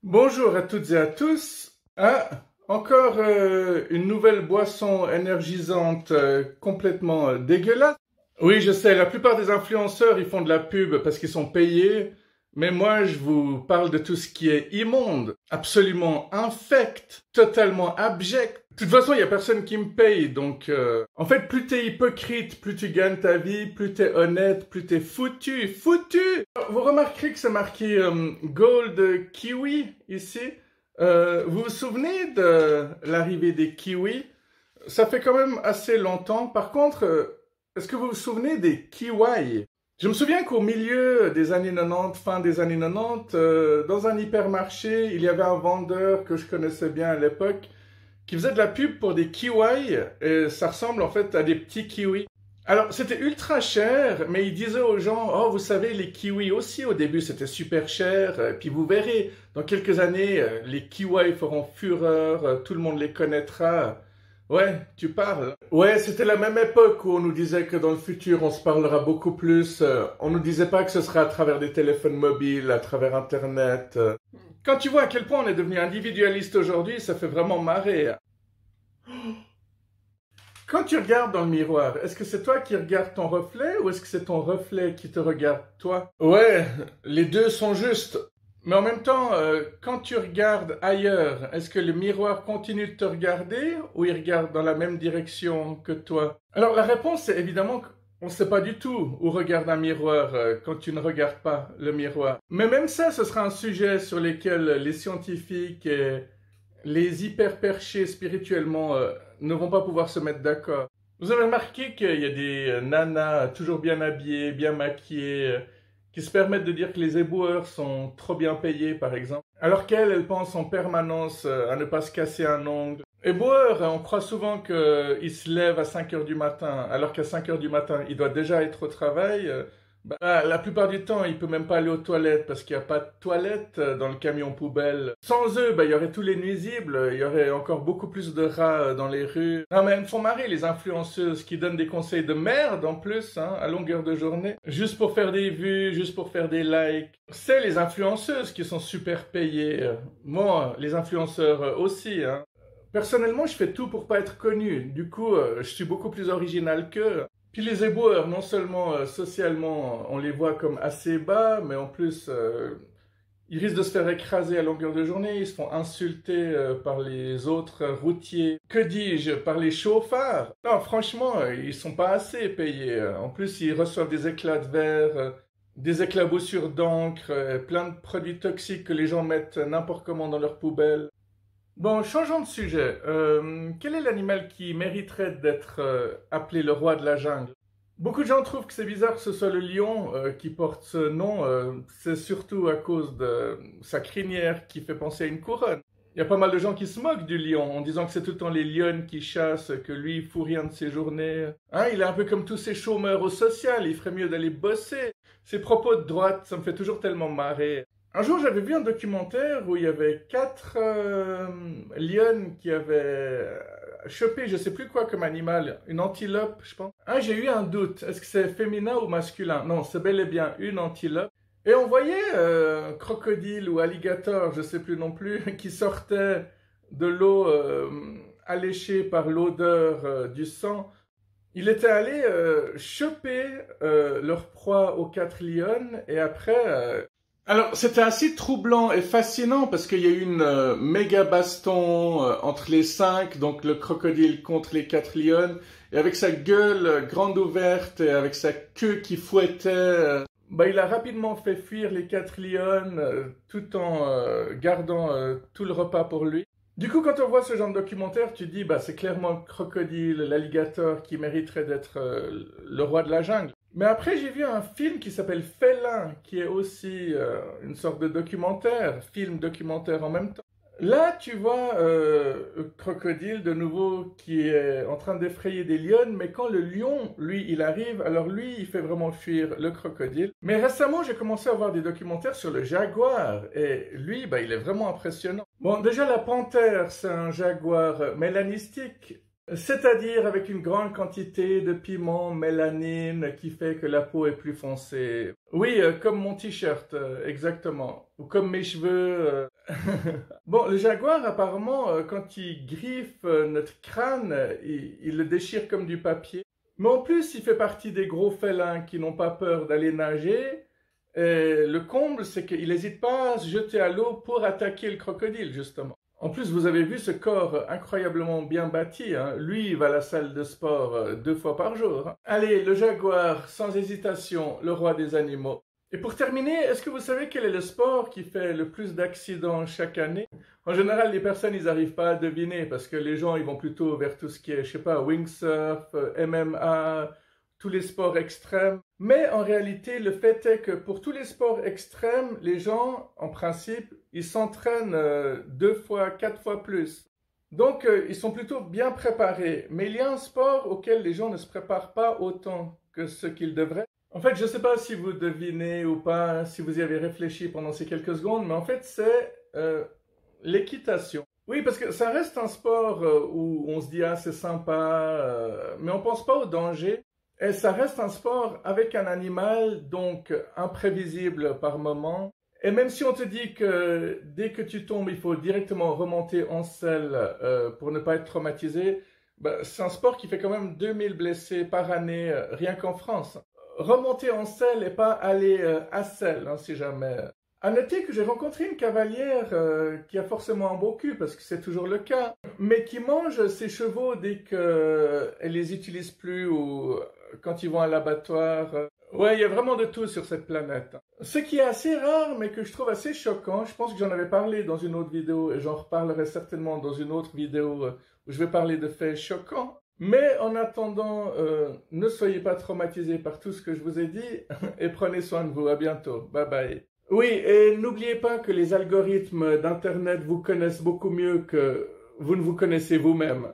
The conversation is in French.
Bonjour à toutes et à tous. Ah, encore une nouvelle boisson énergisante complètement dégueulasse. Oui, je sais, la plupart des influenceurs, ils font de la pub parce qu'ils sont payés. Mais moi, je vous parle de tout ce qui est immonde, absolument infect, totalement abject. De toute façon, il y a personne qui me paye, donc en fait, plus t'es hypocrite, plus tu gagnes ta vie, plus t'es honnête, plus t'es foutu, foutu. Vous remarquerez que c'est marqué Gold Kiwi ici. Vous vous souvenez de l'arrivée des kiwis? Ça fait quand même assez longtemps. Par contre, est-ce que vous vous souvenez des kiwis? Je me souviens qu'au milieu des années 90, fin des années 90, dans un hypermarché, il y avait un vendeur que je connaissais bien à l'époque qui faisait de la pub pour des kiwis et ça ressemble en fait à des petits kiwis. Alors, c'était ultra cher, mais il disait aux gens, oh, vous savez, les kiwis aussi, au début, c'était super cher, puis vous verrez, dans quelques années, les kiwis feront fureur, tout le monde les connaîtra. Ouais, tu parles. Ouais, c'était la même époque où on nous disait que dans le futur, on se parlera beaucoup plus. On nous disait pas que ce serait à travers des téléphones mobiles, à travers Internet. Quand tu vois à quel point on est devenu individualiste aujourd'hui, ça fait vraiment marrer. Quand tu regardes dans le miroir, est-ce que c'est toi qui regardes ton reflet ou est-ce que c'est ton reflet qui te regarde toi? Ouais, les deux sont justes. Mais en même temps, quand tu regardes ailleurs, est-ce que le miroir continue de te regarder ou il regarde dans la même direction que toi? Alors la réponse c'est évidemment qu'on ne sait pas du tout où regarde un miroir quand tu ne regardes pas le miroir. Mais même ça, ce sera un sujet sur lequel les scientifiques et les hyper perchés spirituellement ne vont pas pouvoir se mettre d'accord. Vous avez remarqué qu'il y a des nanas toujours bien habillées, bien maquillées, qui se permettent de dire que les éboueurs sont trop bien payés, par exemple, alors qu'elles, elles pensent en permanence à ne pas se casser un ongle. Éboueur, on croit souvent qu'il se lève à 5 heures du matin, alors qu'à 5 heures du matin, il doit déjà être au travail. La plupart du temps, il peut même pas aller aux toilettes parce qu'il n'y a pas de toilettes dans le camion poubelle. Sans eux, il y aurait tous les nuisibles, il y aurait encore beaucoup plus de rats dans les rues. Non mais elles me font marrer les influenceuses qui donnent des conseils de merde en plus, hein, à longueur de journée, juste pour faire des vues, juste pour faire des likes. C'est les influenceuses qui sont super payées. Moi, les influenceurs aussi, hein. Personnellement, je fais tout pour pas être connu. Du coup, je suis beaucoup plus original qu'eux. Puis les éboueurs, non seulement socialement, on les voit comme assez bas, mais en plus, ils risquent de se faire écraser à longueur de journée, ils se font insulter par les autres routiers. Que dis-je, par les chauffards? Non, franchement, ils sont pas assez payés. En plus, ils reçoivent des éclats de verre, des éclaboussures d'encre, plein de produits toxiques que les gens mettent n'importe comment dans leur poubelle. Bon, changeons de sujet. Quel est l'animal qui mériterait d'être appelé le roi de la jungle? Beaucoup de gens trouvent que c'est bizarre que ce soit le lion qui porte ce nom. C'est surtout à cause de sa crinière qui fait penser à une couronne. Il y a pas mal de gens qui se moquent du lion en disant que c'est tout le temps les lionnes qui chassent, que lui il fout rien de ses journées. Hein, il est un peu comme tous ces chômeurs au social, il ferait mieux d'aller bosser. Ces propos de droite, ça me fait toujours tellement marrer. Un jour, j'avais vu un documentaire où il y avait 4 lionnes qui avaient chopé je sais plus quoi comme animal, une antilope, je pense. Ah, j'ai eu un doute. Est-ce que c'est féminin ou masculin? Non, c'est bel et bien une antilope. Et on voyait un crocodile ou alligator, je sais plus non plus, qui sortait de l'eau alléchée par l'odeur du sang. Il était allé choper leur proie aux 4 lionnes et après alors, c'était assez troublant et fascinant parce qu'il y a eu une méga baston entre les 5, donc le crocodile contre les 4 lionnes, et avec sa gueule grande ouverte et avec sa queue qui fouettait, il a rapidement fait fuir les 4 lionnes tout en gardant tout le repas pour lui. Du coup, quand on voit ce genre de documentaire, tu te dis, c'est clairement le crocodile, l'alligator qui mériterait d'être le roi de la jungle. Mais après, j'ai vu un film qui s'appelle Félin, qui est aussi une sorte de documentaire, film documentaire en même temps. Là, tu vois Crocodile de nouveau qui est en train d'effrayer des lionnes, mais quand le lion, lui, il arrive, alors lui, il fait vraiment fuir le crocodile. Mais récemment, j'ai commencé à voir des documentaires sur le jaguar, et lui, il est vraiment impressionnant. Bon, déjà, la panthère, c'est un jaguar mélanistique, C'est-à-dire avec une grande quantité de piment, mélanine, qui fait que la peau est plus foncée. Oui, comme mon t-shirt, exactement. Ou comme mes cheveux. Bon, le jaguar, apparemment, quand il griffe notre crâne, il le déchire comme du papier. Mais en plus, il fait partie des gros félins qui n'ont pas peur d'aller nager. Et le comble, c'est qu'il n'hésite pas à se jeter à l'eau pour attaquer le crocodile, justement. En plus, vous avez vu ce corps incroyablement bien bâti, hein. Lui, il va à la salle de sport 2 fois par jour, hein. Allez, le jaguar, sans hésitation, le roi des animaux. Et pour terminer, est-ce que vous savez quel est le sport qui fait le plus d'accidents chaque année? En général, les personnes, ils n'arrivent pas à deviner parce que les gens, ils vont plutôt vers tout ce qui est, je sais pas, windsurf, MMA, tous les sports extrêmes. Mais en réalité, le fait est que pour tous les sports extrêmes, les gens, en principe, ils s'entraînent 2 fois, 4 fois plus. Donc, ils sont plutôt bien préparés. Mais il y a un sport auquel les gens ne se préparent pas autant que ce qu'ils devraient. En fait, je ne sais pas si vous devinez ou pas, si vous y avez réfléchi pendant ces quelques secondes, mais en fait, c'est l'équitation. Oui, parce que ça reste un sport où on se dit, ah, c'est sympa, mais on ne pense pas au danger. Et ça reste un sport avec un animal, donc imprévisible par moment. Et même si on te dit que dès que tu tombes, il faut directement remonter en selle pour ne pas être traumatisé, bah, c'est un sport qui fait quand même 2000 blessés par année, rien qu'en France. Remonter en selle et pas aller à selle, hein, si jamais. À noter que j'ai rencontré une cavalière qui a forcément un beau cul, parce que c'est toujours le cas, mais qui mange ses chevaux dès qu'elle les utilise plus ou quand ils vont à l'abattoir. Ouais, il y a vraiment de tout sur cette planète. Ce qui est assez rare, mais que je trouve assez choquant, je pense que j'en avais parlé dans une autre vidéo, et j'en reparlerai certainement dans une autre vidéo où je vais parler de faits choquants. Mais en attendant, ne soyez pas traumatisés par tout ce que je vous ai dit, et prenez soin de vous. À bientôt. Bye bye. Oui, et n'oubliez pas que les algorithmes d'Internet vous connaissent beaucoup mieux que vous ne vous connaissez vous-même.